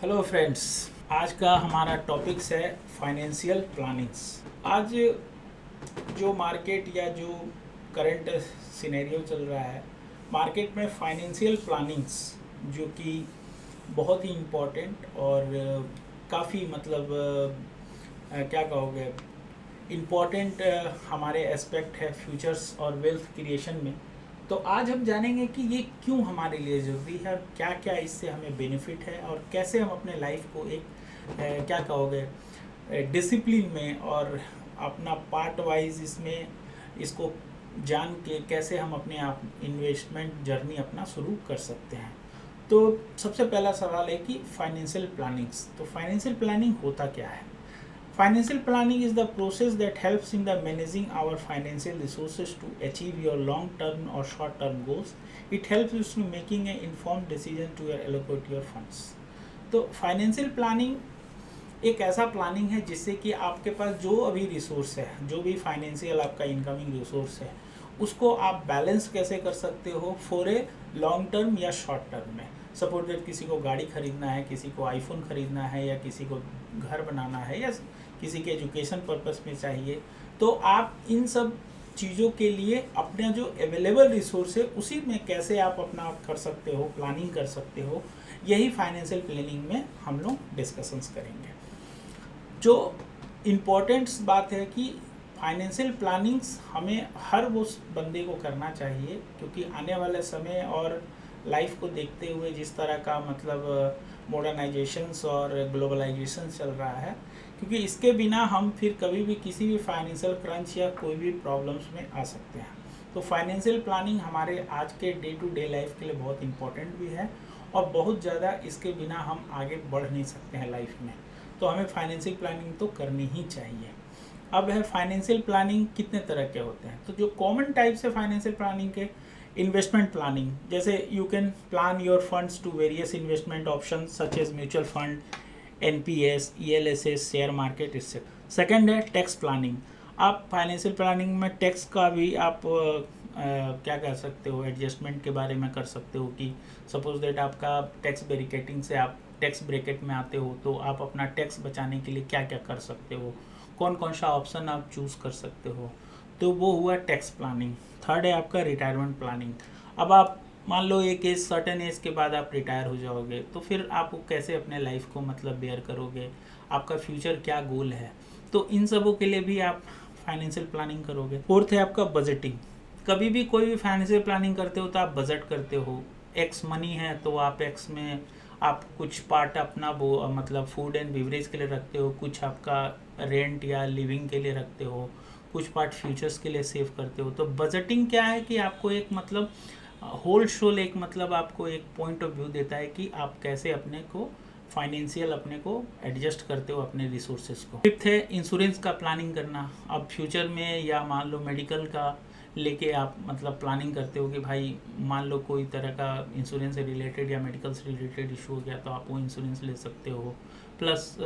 Hello friends, आज का हमारा टॉपिक्स है फाइनेंशियल प्लानिंग्स। आज जो मार्केट या जो करंट सिनेरियो चल रहा है मार्केट में, फाइनेंशियल प्लानिंग्स जो कि बहुत ही इम्पोर्टेंट और काफ़ी मतलब क्या कहोगे, इम्पोर्टेंट हमारे एस्पेक्ट है फ्यूचर्स और वेल्थ क्रिएशन में। तो आज हम जानेंगे कि ये क्यों हमारे लिए ज़रूरी है, क्या क्या इससे हमें बेनिफिट है और कैसे हम अपने लाइफ को एक क्या कहोगे डिसिप्लिन में और अपना पार्ट वाइज इसमें इसको जान के कैसे हम अपने आप इन्वेस्टमेंट जर्नी अपना शुरू कर सकते हैं। तो सबसे पहला सवाल है कि फाइनेंशियल प्लानिंग्स, तो फाइनेंशियल प्लानिंग होता क्या है। Financial planning is the process that helps in the managing our financial resources to achieve your long-term or short-term goals. It helps you to making an informed decision to allocate your funds. तो financial planning एक ऐसा planning है जिससे कि आपके पास जो अभी resource है, जो भी फाइनेंशियल आपका इनकमिंग रिसोर्स है, उसको आप बैलेंस कैसे कर सकते हो फॉर ए लॉन्ग टर्म या शॉर्ट टर्म में। सपोज दैट किसी को गाड़ी खरीदना है, किसी को आईफोन खरीदना है, या किसी को घर बनाना है, या किसी के एजुकेशन पर्पस में चाहिए, तो आप इन सब चीज़ों के लिए अपना जो अवेलेबल रिसोर्स है उसी में कैसे आप अपना कर सकते हो, प्लानिंग कर सकते हो, यही फाइनेंशियल प्लानिंग में हम लोग डिस्कशंस करेंगे। जो इम्पोर्टेंट बात है कि फाइनेंशियल प्लानिंग्स हमें हर वो बंदे को करना चाहिए, क्योंकि आने वाले समय और लाइफ को देखते हुए जिस तरह का मतलब मॉडर्नाइजेशंस और ग्लोबलाइजेशन चल रहा है, क्योंकि इसके बिना हम फिर कभी भी किसी भी फाइनेंशियल क्रंच या कोई भी प्रॉब्लम्स में आ सकते हैं। तो फाइनेंशियल प्लानिंग हमारे आज के डे टू डे लाइफ के लिए बहुत इंपॉर्टेंट भी है, और बहुत ज़्यादा इसके बिना हम आगे बढ़ नहीं सकते हैं लाइफ में। तो हमें फाइनेंशियल प्लानिंग तो करनी ही चाहिए। अब है फाइनेंशियल प्लानिंग कितने तरह के होते हैं। तो जो कॉमन टाइप्स है फाइनेंशियल प्लानिंग के, इन्वेस्टमेंट प्लानिंग, जैसे you can plan your funds to various investment option such as mutual fund, NPS, ELSS, share market, इससे। सेकेंड है टैक्स प्लानिंग। आप फाइनेंशियल प्लानिंग में टैक्स का भी आप क्या कर सकते हो, एडजस्टमेंट के बारे में कर सकते हो कि सपोज दैट आपका टैक्स ब्रैकेटिंग से आप टैक्स ब्रैकेट में आते हो, तो आप अपना टैक्स बचाने के लिए क्या क्या कर सकते हो, कौन कौन सा ऑप्शन आप चूज़ कर सकते हो। तो वो हुआ टैक्स प्लानिंग। थर्ड है आपका रिटायरमेंट प्लानिंग। अब आप मान लो एक एज, सर्टेन एज के बाद आप रिटायर हो जाओगे, तो फिर आप कैसे अपने लाइफ को मतलब बेयर करोगे, आपका फ्यूचर क्या गोल है, तो इन सबों के लिए भी आप फाइनेंशियल प्लानिंग करोगे। फोर्थ है आपका बजटिंग। कभी भी कोई भी फाइनेंशियल प्लानिंग करते हो तो आप बजट करते हो। एक्स मनी है तो आप एक्स में आप कुछ पार्ट अपना वो मतलब फूड एंड बिवरेज के लिए रखते हो, कुछ आपका रेंट या लिविंग के लिए रखते हो, कुछ पार्ट फ्यूचर्स के लिए सेव करते हो। तो बजटिंग क्या है कि आपको एक मतलब होल शोल एक मतलब आपको एक पॉइंट ऑफ व्यू देता है कि आप कैसे अपने को फाइनेंशियल अपने को एडजस्ट करते हो अपने रिसोर्सेज को। फिफ्थ है इंश्योरेंस का प्लानिंग करना। अब फ्यूचर में या मान लो मेडिकल का लेके आप मतलब प्लानिंग करते हो कि भाई मान लो कोई तरह का इंश्योरेंस से रिलेटेड या मेडिकल से रिलेटेड इशू हो गया, तो आप वो इंश्योरेंस ले सकते हो। प्लस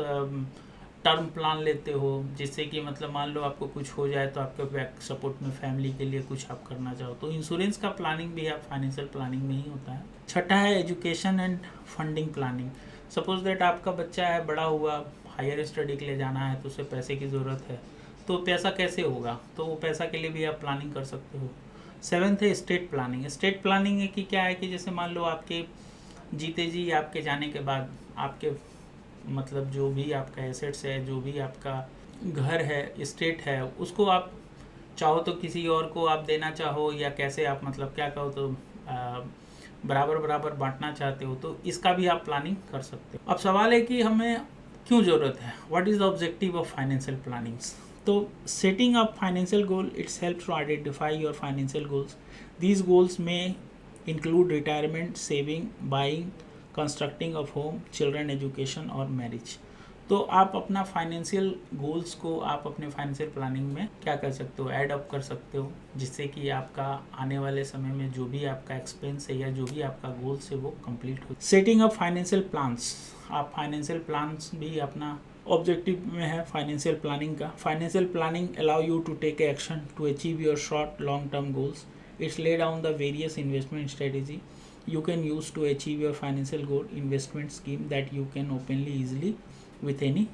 टर्म प्लान लेते हो, जिससे कि मतलब मान लो आपको कुछ हो जाए तो आपके बैक सपोर्ट में फैमिली के लिए कुछ आप करना चाहो, तो इंश्योरेंस का प्लानिंग भी आप फाइनेंशियल प्लानिंग में ही होता है। छठा है education and funding planning. Suppose that आपका बच्चा है, बड़ा हुआ, हायर स्टडी के लिए जाना है, तो उसे पैसे की ज़रूरत है, तो पैसा कैसे होगा, तो वो पैसा के लिए भी आप प्लानिंग कर सकते हो। सेवन्थ है स्टेट प्लानिंग। स्टेट प्लानिंग है कि क्या है कि जैसे मान लो आपके जीते जी आपके जाने के बाद आपके मतलब जो भी आपका एसेट्स है, जो भी आपका घर है, स्टेट है, उसको आप चाहो तो किसी और को आप देना चाहो, या कैसे आप मतलब क्या कहो तो बराबर बराबर बांटना चाहते हो, तो इसका भी आप प्लानिंग कर सकते हो। अब सवाल है कि हमें क्यों ज़रूरत है, what is the objective of financial plannings. तो setting up financial goal, it's help to identify your financial goals. These goals में include retirement, saving, buying, constructing of home, children education और मैरिज। तो आप अपना फाइनेंशियल गोल्स को आप अपने financial planning में क्या कर सकते हो, ऐड अप कर सकते हो, जिससे कि आपका आने वाले समय में जो भी आपका एक्सपेंस है या जो भी आपका गोल्स है वो कंप्लीट हो। सेटिंग अप फाइनेंशियल प्लान्स, आप फाइनेंशियल प्लान्स भी अपना ऑब्जेक्टिव में है फाइनेंशियल प्लानिंग का। Financial planning allow you to take action to achieve your short long term goals. It's lay down the various investment strategy you can use to achieve your financial goal, investment scheme that you can openly easily with any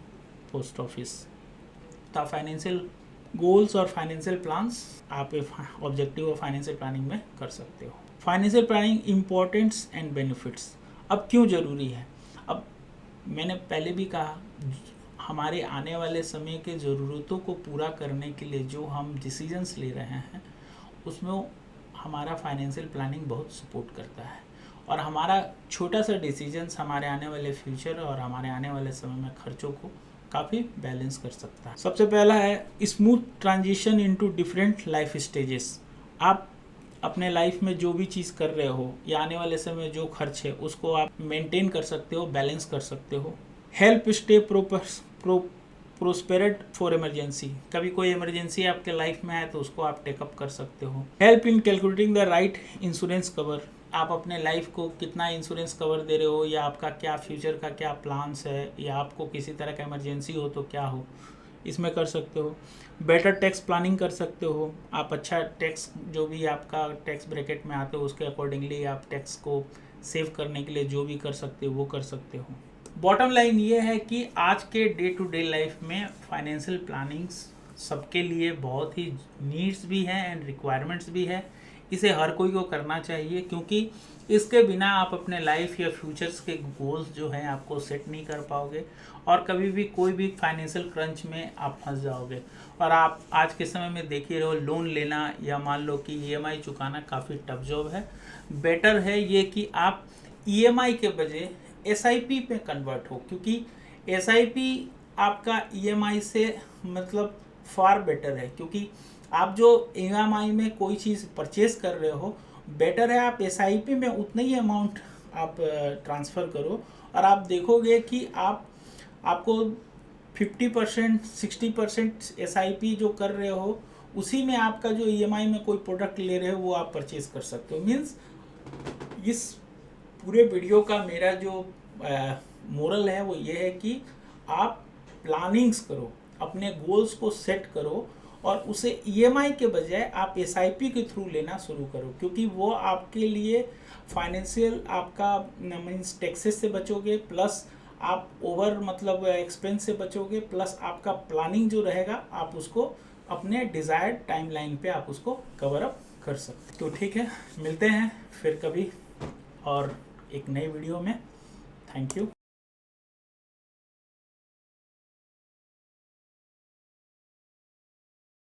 post office. तो financial goals और financial plans आप objective और financial planning में कर सकते हो। Financial planning importance and benefits. अब क्यों ज़रूरी है? अब मैंने पहले भी कहा, हमारे आने वाले समय के ज़रूरतों को पूरा करने के लिए जो हम डिसीजंस ले रहे हैं उसमें हमारा फाइनेंशियल प्लानिंग बहुत सपोर्ट करता है, और हमारा छोटा सा डिसीजंस हमारे आने वाले फ्यूचर और हमारे आने वाले समय में खर्चों को काफ़ी बैलेंस कर सकता है। सबसे पहला है smooth transition into different life stages. आप अपने लाइफ में जो भी चीज़ कर रहे हो या आने वाले समय में जो खर्च है उसको आप मेंटेन कर सकते हो, बैलेंस कर सकते हो। Help stay prosperous for emergency. कभी कोई इमरजेंसी आपके लाइफ में आए तो उसको आप टेकअप कर सकते हो। Help in calculating the right insurance cover. आप अपने लाइफ को कितना इंश्योरेंस कवर दे रहे हो, या आपका क्या फ्यूचर का क्या प्लान्स है, या आपको किसी तरह का इमरजेंसी हो तो क्या हो, इसमें कर सकते हो। बेटर टैक्स प्लानिंग कर सकते हो। आप अच्छा टैक्स, जो भी आपका टैक्स ब्रैकेट में आते हो उसके अकॉर्डिंगली आप टैक्स को सेव करने के लिए जो भी कर सकते हो वो कर सकते हो। बॉटम लाइन ये है कि आज के डे टू डे लाइफ में फाइनेंशियल प्लानिंग्स सबके लिए बहुत ही नीड्स भी हैं एंड रिक्वायरमेंट्स भी है। इसे हर कोई को करना चाहिए, क्योंकि इसके बिना आप अपने लाइफ या फ्यूचर्स के गोल्स जो हैं आपको सेट नहीं कर पाओगे, और कभी भी कोई भी फाइनेंशियल क्रंच में आप फंस जाओगे। और आप आज के समय में देख ही रहे हो, लोन लेना या मान लो कि ईएमआई चुकाना काफ़ी टफ जॉब है। बेटर है ये कि आप ईएमआई के बजाय एसआईपी पे कन्वर्ट हो, क्योंकि एसआईपी आपका ईएमआई से मतलब फार बेटर है। क्योंकि आप जो ईएमआई में कोई चीज़ परचेज कर रहे हो, बेटर है आप एसआईपी में उतना ही अमाउंट आप ट्रांसफ़र करो, और आप देखोगे कि आपको 50% 60% एसआईपी जो कर रहे हो उसी में आपका जो ईएमआई में कोई प्रोडक्ट ले रहे हो वो आप परचेज कर सकते हो। मीन्स इस पूरे वीडियो का मेरा जो मोरल है वो ये है कि आप प्लानिंग्स करो, अपने गोल्स को सेट करो, और उसे ईएमआई के बजाय आप एसआईपी के थ्रू लेना शुरू करो, क्योंकि वो आपके लिए फाइनेंशियल आपका मीन्स टैक्सेस से बचोगे, प्लस आप ओवर मतलब एक्सपेंस से बचोगे, प्लस आपका प्लानिंग जो रहेगा आप उसको अपने डिज़ायर्ड टाइमलाइन पे आप उसको कवर अप कर सकते। तो ठीक है, मिलते हैं फिर कभी और एक नई वीडियो में। Thank you.